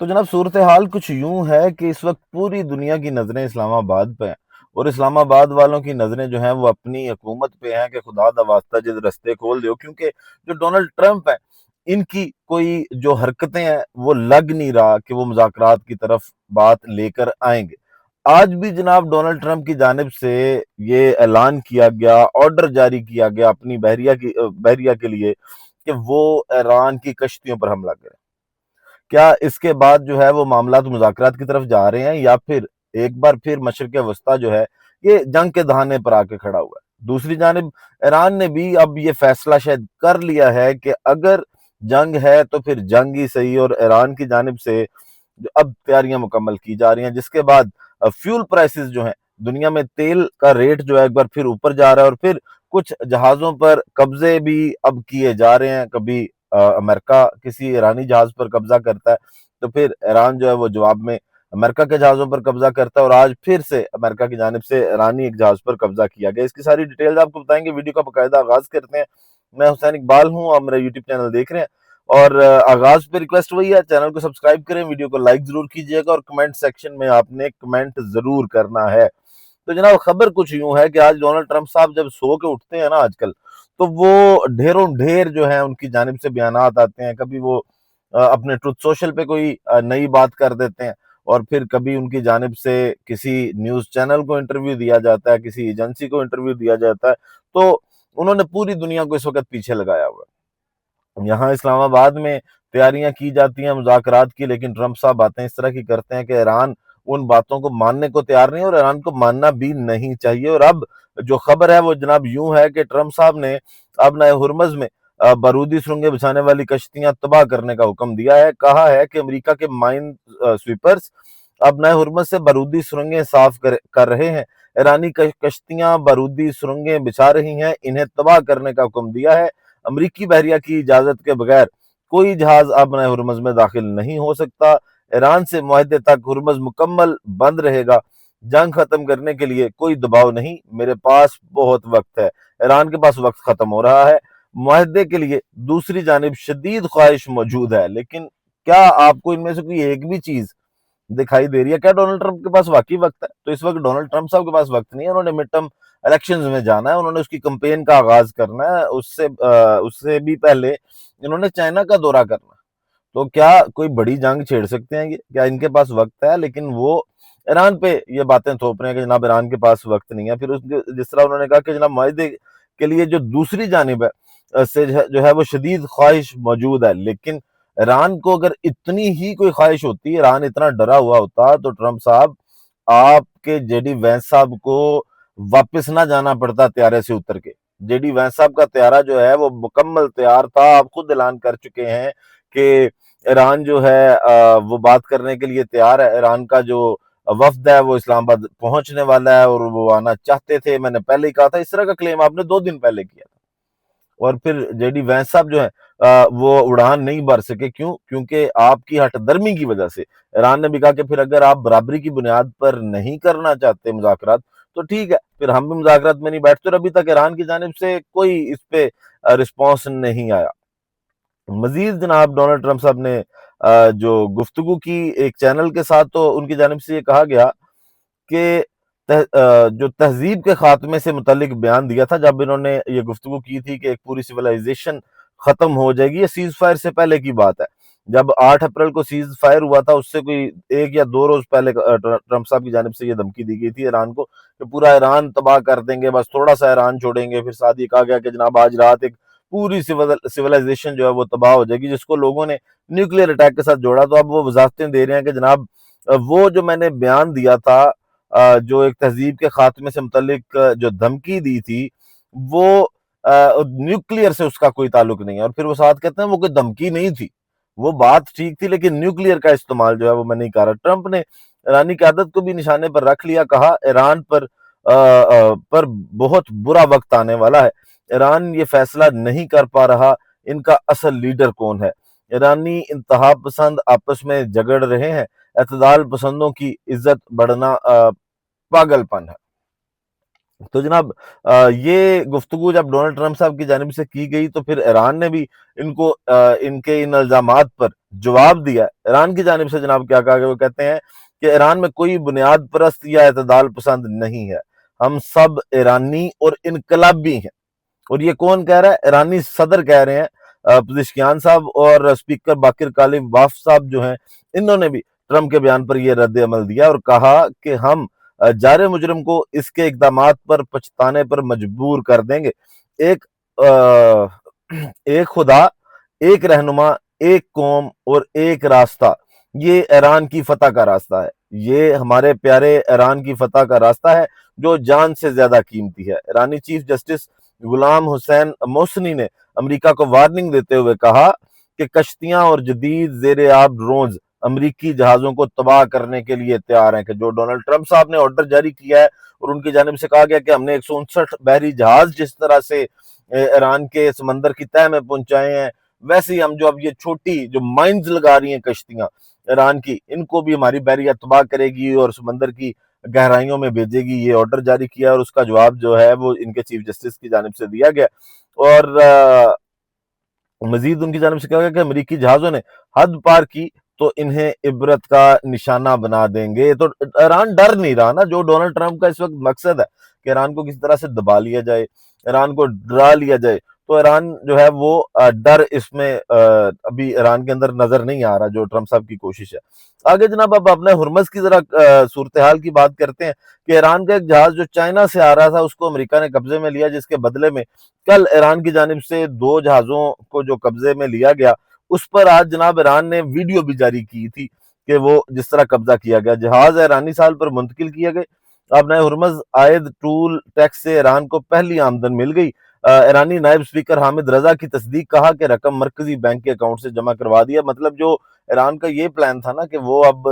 تو جناب صورتحال کچھ یوں ہے کہ اس وقت پوری دنیا کی نظریں اسلام آباد پہ ہیں، اور اسلام آباد والوں کی نظریں جو ہیں وہ اپنی حکومت پہ ہیں کہ خدا دا واسطہ جد رستے کھول دیو، کیونکہ جو ڈونلڈ ٹرمپ ہے ان کی کوئی جو حرکتیں ہیں وہ لگ نہیں رہا کہ وہ مذاکرات کی طرف بات لے کر آئیں گے۔ آج بھی جناب ڈونلڈ ٹرمپ کی جانب سے یہ اعلان کیا گیا، آرڈر جاری کیا گیا اپنی بحریہ کے لیے کہ وہ ایران کی کشتیوں پر حملہ کریں۔ کیا اس کے بعد جو ہے وہ معاملات مذاکرات کی طرف جا رہے ہیں، یا پھر ایک بار پھر مشرق وسطیٰ جو ہے یہ جنگ کے دہانے پر آ کے کھڑا ہوا ہے؟ دوسری جانب ایران نے بھی اب یہ فیصلہ شاید کر لیا ہے کہ اگر جنگ ہے تو پھر جنگ ہی صحیح، اور ایران کی جانب سے جو اب تیاریاں مکمل کی جا رہی ہیں، جس کے بعد فیول پرائسز جو ہیں، دنیا میں تیل کا ریٹ جو ہے ایک بار پھر اوپر جا رہا ہے، اور پھر کچھ جہازوں پر قبضے بھی اب کیے جا رہے ہیں۔ کبھی امریکہ کسی ایرانی جہاز پر قبضہ کرتا ہے تو پھر ایران جو ہے وہ جواب میں امریکہ کے جہازوں پر قبضہ کرتا ہے، اور آج پھر سے امریکہ کی جانب سے ایرانی ایک جہاز پر قبضہ کیا گیا۔ اس کی ساری ڈیٹیلز آپ کو بتائیں گے، ویڈیو کا باقاعدہ آغاز کرتے ہیں۔ میں حسین اقبال ہوں، آپ میرا یوٹیوب چینل دیکھ رہے ہیں، اور آغاز پہ ریکویسٹ وہی ہے، چینل کو سبسکرائب کریں، ویڈیو کو لائک ضرور کیجئے گا، اور کمنٹ سیکشن میں آپ نے کمنٹ ضرور کرنا ہے۔ تو جناب خبر کچھ یوں ہے کہ آج ڈونلڈ ٹرمپ صاحب جب سو کے اٹھتے ہیں نا آج کل، تو وہ ڈھیروں ڈھیر جو ہیں ان کی جانب سے بیانات آتے ہیں۔ کبھی وہ اپنے ٹروتھ سوشل پہ کوئی نئی بات کر دیتے ہیں، اور پھر کبھی ان کی جانب سے کسی نیوز چینل کو انٹرویو دیا جاتا ہے، کسی ایجنسی کو انٹرویو دیا جاتا ہے۔ تو انہوں نے پوری دنیا کو اس وقت پیچھے لگایا ہوا ہے۔ یہاں اسلام آباد میں تیاریاں کی جاتی ہیں مذاکرات کی، لیکن ٹرمپ صاحب باتیں اس طرح کی کرتے ہیں کہ ایران ان باتوں کو ماننے کو تیار نہیں، اور ایران کو ماننا بھی نہیں چاہیے۔ اور اب جو خبر ہے وہ جناب یوں ہے کہ ٹرمپ صاحب نے اب نئے ہرمز میں بارودی سرنگیں بچھانے والی کشتیاں تباہ کرنے کا حکم دیا ہے۔ کہا ہے کہ امریکہ کے مائن سویپرز اب نئے ہرمز سے بارودی سرنگیں صاف کر رہے ہیں۔ ایرانی کشتیاں بارودی سرنگیں بچھا رہی ہیں، انہیں تباہ کرنے کا حکم دیا ہے۔ امریکی بحریہ کی اجازت کے بغیر کوئی جہاز اب نئے ہرمز میں داخل نہیں ہو سکتا۔ ایران سے معاہدے تک ہرمز مکمل بند رہے گا۔ جنگ ختم کرنے کے لیے کوئی دباؤ نہیں، میرے پاس بہت وقت ہے۔ ایران کے پاس وقت ختم ہو رہا ہے، معاہدے کے لیے دوسری جانب شدید خواہش موجود ہے۔ لیکن کیا آپ کو ان میں سے کوئی ایک بھی چیز دکھائی دے رہی ہے؟ کیا ڈونلڈ ٹرمپ کے پاس واقعی وقت ہے؟ تو اس وقت ڈونلڈ ٹرمپ صاحب کے پاس وقت نہیں ہے، انہوں نے مڈ ٹرم الیکشنز میں جانا ہے، انہوں نے اس کی کمپین کا آغاز کرنا ہے، اس سے بھی پہلے انہوں نے چائنا کا دورہ کرنا ہے۔ تو کیا کوئی بڑی جنگ چھیڑ سکتے ہیں یہ؟ کیا ان کے پاس وقت ہے؟ لیکن وہ ایران پہ یہ باتیں تھوپ رہے ہیں کہ جناب ایران کے پاس وقت نہیں ہے۔ پھر جس طرح انہوں نے کہا کہ جناب معاہدے کے لیے جو دوسری جانب ہے سے جو ہے وہ شدید خواہش موجود ہے، لیکن ایران کو اگر اتنی ہی کوئی خواہش ہوتی، ایران اتنا ڈرا ہوا ہوتا، تو ٹرمپ صاحب آپ کے جے ڈی وینس صاحب کو واپس نہ جانا پڑتا طیارے سے اتر کے۔ جے ڈی وینس صاحب کا طیارہ جو ہے وہ مکمل تیار تھا، آپ خود اعلان کر چکے ہیں کہ ایران جو ہے وہ بات کرنے کے لیے تیار ہے۔ ایران کا جو وفد ہے وہ اسلام آباد پہنچنے والا ہے، اور وہ آنا چاہتے تھے، میں نے پہلے ہی کہا تھا۔ اس طرح کا کلیم آپ نے 2 دن پہلے کیا تھا، اور پھر جے ڈی وینس صاحب جو ہے وہ اڑان نہیں بھر سکے۔ کیوں؟ کیونکہ آپ کی ہٹ درمی کی وجہ سے۔ ایران نے بھی کہا کہ پھر اگر آپ برابری کی بنیاد پر نہیں کرنا چاہتے مذاکرات تو ٹھیک ہے، پھر ہم بھی مذاکرات میں نہیں بیٹھتے، اور ابھی تک ایران کی جانب سے کوئی اس پہ رسپانس نہیں آیا۔ مزید جناب ڈونلڈ ٹرمپ صاحب نے جو گفتگو کی ایک چینل کے ساتھ، تو ان کی جانب سے یہ کہا گیا کہ جو تہذیب کے خاتمے سے متعلق بیان دیا تھا، جب انہوں نے یہ گفتگو کی تھی کہ ایک پوری سیولائزیشن ختم ہو جائے گی، یہ سیز فائر سے پہلے کی بات ہے۔ جب 8 اپریل کو سیز فائر ہوا تھا، اس سے کوئی 1 یا 2 روز پہلے ٹرمپ صاحب کی جانب سے یہ دھمکی دی گئی تھی ایران کو کہ پورا ایران تباہ کر دیں گے، بس تھوڑا سا ایران چھوڑیں گے۔ پھر ساتھ یہ کہا گیا کہ جناب آج رات ایک پوری سیولائزیشن جو ہے وہ تباہ ہو جائے گی، جس کو لوگوں نے نیوکلیر اٹیک کے ساتھ جوڑا۔ تو اب وہ وضاحتیں دے رہے ہیں کہ جناب وہ جو میں نے بیان دیا تھا، جو ایک تہذیب کے خاتمے سے متعلق جو دھمکی دی تھی، وہ نیوکلیر سے اس کا کوئی تعلق نہیں ہے۔ اور پھر وہ ساتھ کہتے ہیں وہ کوئی دھمکی نہیں تھی، وہ بات ٹھیک تھی، لیکن نیوکلیر کا استعمال جو ہے وہ میں نہیں کر رہا۔ ٹرمپ نے ایرانی قیادت کو بھی نشانے پر رکھ لیا، کہا ایران پر بہت برا وقت آنے والا ہے۔ ایران یہ فیصلہ نہیں کر پا رہا ان کا اصل لیڈر کون ہے۔ ایرانی انتہا پسند آپس میں جگڑ رہے ہیں، اعتدال پسندوں کی عزت بڑھنا پاگل پن ہے۔ تو جناب یہ گفتگو جب ڈونلڈ ٹرمپ صاحب کی جانب سے کی گئی تو پھر ایران نے بھی ان کو ان کے ان الزامات پر جواب دیا۔ ایران کی جانب سے جناب کیا کہا گیا، وہ کہتے ہیں کہ ایران میں کوئی بنیاد پرست یا اعتدال پسند نہیں ہے، ہم سب ایرانی اور انقلابی ہیں۔ اور یہ کون کہہ رہا ہے؟ ایرانی صدر کہہ رہے ہیں، پزشکیان صاحب اور اسپیکر باقر کالب واف صاحب جو ہیں، انہوں نے بھی ٹرمپ کے بیان پر یہ رد عمل دیا اور کہا کہ ہم جار مجرم کو اس کے اقدامات پر پچھتانے پر مجبور کر دیں گے۔ ایک ایک خدا، ایک رہنما، ایک قوم اور ایک راستہ، یہ ایران کی فتح کا راستہ ہے، یہ ہمارے پیارے ایران کی فتح کا راستہ ہے جو جان سے زیادہ قیمتی ہے۔ ایرانی چیف جسٹس غلام حسین محسنی نے امریکہ کو وارننگ دیتے ہوئے کہا کہ کشتیاں اور جدید زیر آب ڈرونز امریکی جہازوں کو تباہ کرنے کے لیے تیار ہیں، کہ جو ڈونلڈ ٹرمپ صاحب نے آرڈر جاری کیا ہے اور ان کی جانب سے کہا گیا کہ ہم نے 159 بحری جہاز جس طرح سے ایران کے سمندر کی تہہ میں پہنچائے ہیں، ویسے ہی ہم جو اب یہ چھوٹی جو مائنز لگا رہی ہیں کشتیاں ایران کی، ان کو بھی ہماری بحریہ تباہ کرے گی اور سمندر کی گہرائیوں میں بھیجے گی۔ یہ آرڈر جاری کیا اور اس کا جواب جو ہے وہ ان کے چیف جسٹس کی جانب سے دیا گیا۔ اور مزید ان کی جانب سے کہا گیا کہ امریکی جہازوں نے حد پار کی تو انہیں عبرت کا نشانہ بنا دیں گے۔ تو ایران ڈر نہیں رہا نا، جو ڈونلڈ ٹرمپ کا اس وقت مقصد ہے کہ ایران کو کسی طرح سے دبا لیا جائے، ایران کو ڈرا لیا جائے، تو ایران جو ہے وہ ڈر اس میں ابھی ایران کے اندر نظر نہیں آ رہا، جو ٹرمپ صاحب کی کوشش ہے۔ آگے جناب اب اپنے ہرمز کی ذرا صورتحال کی بات کرتے ہیں کہ ایران کا ایک جہاز جو چائنا سے آ رہا تھا اس کو امریکہ نے قبضے میں لیا، جس کے بدلے میں کل ایران کی جانب سے 2 جہازوں کو جو قبضے میں لیا گیا، اس پر آج جناب ایران نے ویڈیو بھی جاری کی تھی کہ وہ جس طرح قبضہ کیا گیا۔ جہاز ایرانی سال پر منتقل کیا گئے۔ اب نئے ہرمز عائد ٹول ٹیکس سے ایران کو پہلی آمدن مل گئی۔ ایرانی نائب اسپیکر حامد رضا کی تصدیق، کہا کہ رقم مرکزی بینک کے اکاؤنٹ سے جمع کروا دیا۔ مطلب جو ایران کا یہ پلان تھا نا کہ وہ اب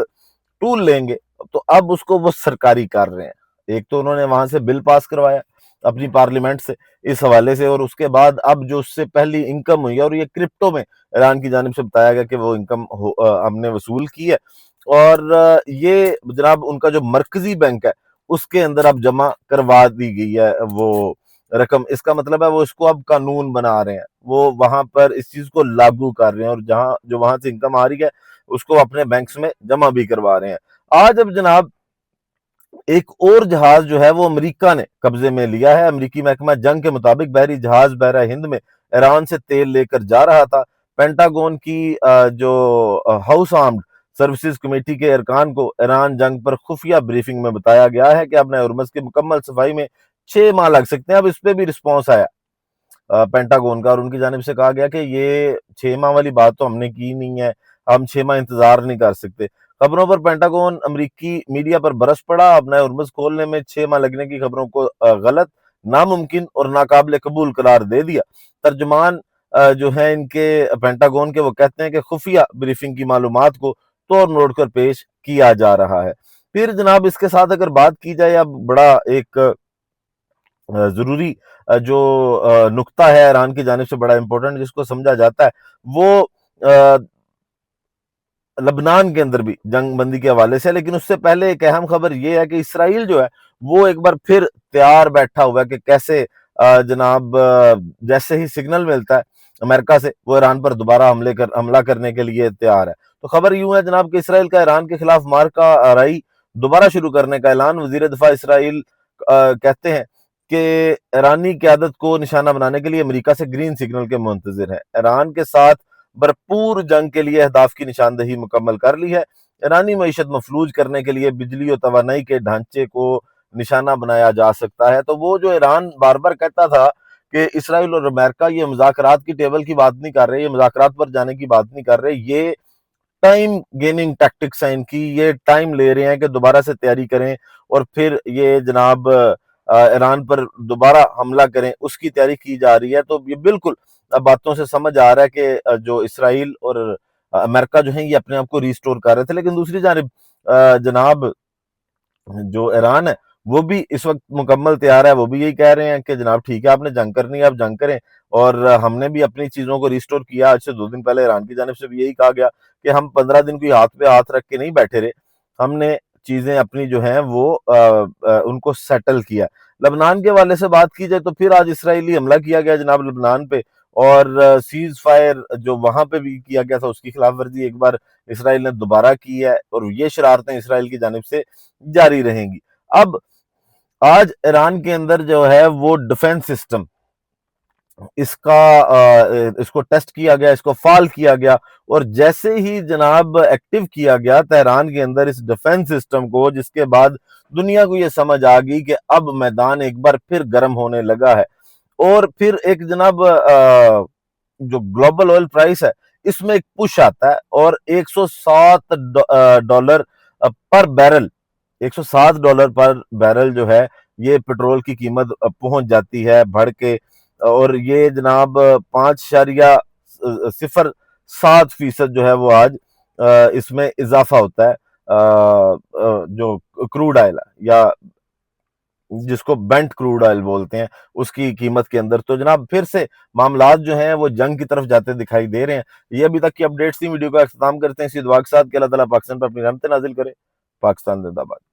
ٹول لیں گے، تو اب اس کو وہ سرکاری کر رہے ہیں۔ ایک تو انہوں نے وہاں سے بل پاس کروایا اپنی پارلیمنٹ سے اس حوالے سے، اور اس کے بعد اب جو اس سے پہلی انکم ہوئی ہے، اور یہ کرپٹو میں ایران کی جانب سے بتایا گیا کہ وہ انکم ہم نے وصول کی ہے، اور یہ جناب ان کا جو مرکزی بینک ہے اس کے اندر اب جمع کروا دی گئی ہے وہ رقم۔ اس کا مطلب ہے وہ اس کو اب قانون بنا رہے ہیں، وہ وہاں پر اس چیز کو لاگو کر رہے ہیں، اور جہاں جو وہاں سے انکم آ رہی ہے اس کو اپنے بینکس میں جمع بھی کروا رہے ہیں۔ آج اب جناب ایک اور جہاز جو ہے وہ امریکہ نے قبضے میں لیا ہے۔ امریکی محکمہ جنگ کے مطابق بحری جہاز بحرہ ہند میں ایران سے تیل لے کر جا رہا تھا۔ پینٹاگون کی جو ہاؤس آرمڈ سروسز کمیٹی کے ارکان کو ایران جنگ پر خفیہ بریفنگ میں بتایا گیا ہے کہ اب ہرمز کی مکمل صفائی میں 6 ماہ لگ سکتے ہیں۔ اب اس پہ بھی رسپانس آیا پینٹاگون کا، اور ان کی جانب سے کہا گیا کہ یہ 6 ماہ والی بات تو ہم نے کی نہیں ہے، ہم 6 ماہ انتظار نہیں کر سکتے۔ خبروں پر پینٹاگون امریکی میڈیا پر برس پڑا، اب نئے ہرمز کھولنے میں 6 ماہ لگنے کی خبروں کو غلط، ناممکن اور ناقابل قبول قرار دے دیا۔ ترجمان جو ہیں ان کے پینٹاگون کے، وہ کہتے ہیں کہ خفیہ بریفنگ کی معلومات کو توڑ موڑ کر پیش کیا جا رہا ہے۔ پھر جناب اس کے ساتھ اگر بات کی جائے، اب بڑا ایک ضروری جو نقطہ ہے ایران کی جانب سے بڑا امپورٹنٹ جس کو سمجھا جاتا ہے، وہ لبنان کے اندر بھی جنگ بندی کے حوالے سے، لیکن اس سے پہلے ایک اہم خبر یہ ہے کہ اسرائیل جو ہے وہ ایک بار پھر تیار بیٹھا ہوا ہے کہ کیسے جناب جیسے ہی سگنل ملتا ہے امریکہ سے، وہ ایران پر دوبارہ حملہ کرنے کے لیے تیار ہے۔ تو خبر یوں ہے جناب کہ اسرائیل کا ایران کے خلاف مارکہ آرائی دوبارہ شروع کرنے کا اعلان۔ وزیر دفاع اسرائیل کہتے ہیں کہ ایرانی قیادت کو نشانہ بنانے کے لیے امریکہ سے گرین سگنل کے منتظر ہیں۔ ایران کے ساتھ بھرپور جنگ کے لیے اہداف کی نشاندہی مکمل کر لی ہے۔ ایرانی معیشت مفلوج کرنے کے لیے بجلی اور توانائی کے ڈھانچے کو نشانہ بنایا جا سکتا ہے۔ تو وہ جو ایران بار بار کہتا تھا کہ اسرائیل اور امریکہ یہ مذاکرات کی ٹیبل کی بات نہیں کر رہے، یہ مذاکرات پر جانے کی بات نہیں کر رہے، یہ ٹائم گیننگ ٹیکٹکس ہیں ان کی، یہ ٹائم لے رہے ہیں کہ دوبارہ سے تیاری کریں اور پھر یہ جناب ایران پر دوبارہ حملہ کریں، اس کی تیاری کی جا رہی ہے۔ تو یہ بالکل باتوں سے سمجھ آ رہا ہے کہ جو اسرائیل اور امریکہ جو ہیں یہ اپنے آپ کو ریسٹور کر رہے تھے، لیکن دوسری جانب جناب جو ایران ہے وہ بھی اس وقت مکمل تیار ہے۔ وہ بھی یہی کہہ رہے ہیں کہ جناب ٹھیک ہے، آپ نے جنگ کرنی ہے، آپ جنگ کریں، اور ہم نے بھی اپنی چیزوں کو ریسٹور کیا۔ آج سے 2 دن پہلے ایران کی جانب سے بھی یہی کہا گیا کہ ہم 15 دن کوئی ہاتھ پہ ہاتھ رکھ کے نہیں بیٹھے رہے، ہم نے چیزیں اپنی جو ہیں وہ ان کو سیٹل کیا۔ لبنان کے والے سے بات کی جائے تو پھر آج اسرائیلی حملہ کیا گیا جناب لبنان پہ، اور سیز فائر جو وہاں پہ بھی کیا گیا تھا اس کی خلاف ورزی ایک بار اسرائیل نے دوبارہ کی ہے، اور یہ شرارتیں اسرائیل کی جانب سے جاری رہیں گی۔ اب آج ایران کے اندر جو ہے وہ ڈیفنس سسٹم، اس کو ٹیسٹ کیا گیا، اس کو فعال کیا گیا، اور جیسے ہی جناب ایکٹیو کیا گیا تہران کے اندر اس ڈیفنس سسٹم کو، جس کے بعد دنیا کو یہ سمجھ آ گئی کہ اب میدان ایک بار پھر گرم ہونے لگا ہے، اور پھر ایک جناب جو گلوبل آئل پرائس ہے اس میں ایک پش آتا ہے، اور $107 پر بیرل، $107 پر بیرل جو ہے یہ پیٹرول کی قیمت پہنچ جاتی ہے بڑھ کے، اور یہ جناب 5.07% جو ہے وہ آج اس میں اضافہ ہوتا ہے، جو کروڈ آئل ہے یا جس کو بینٹ کروڈ آئل بولتے ہیں اس کی قیمت کے اندر۔ تو جناب پھر سے معاملات جو ہیں وہ جنگ کی طرف جاتے دکھائی دے رہے ہیں۔ یہ ابھی تک کی اپڈیٹس تھی، ویڈیو کا اختتام کرتے ہیں اسی دعا کے ساتھ کہ اللہ تعالیٰ پاکستان پر اپنی رحمت نازل کرے۔ پاکستان زندہ باد۔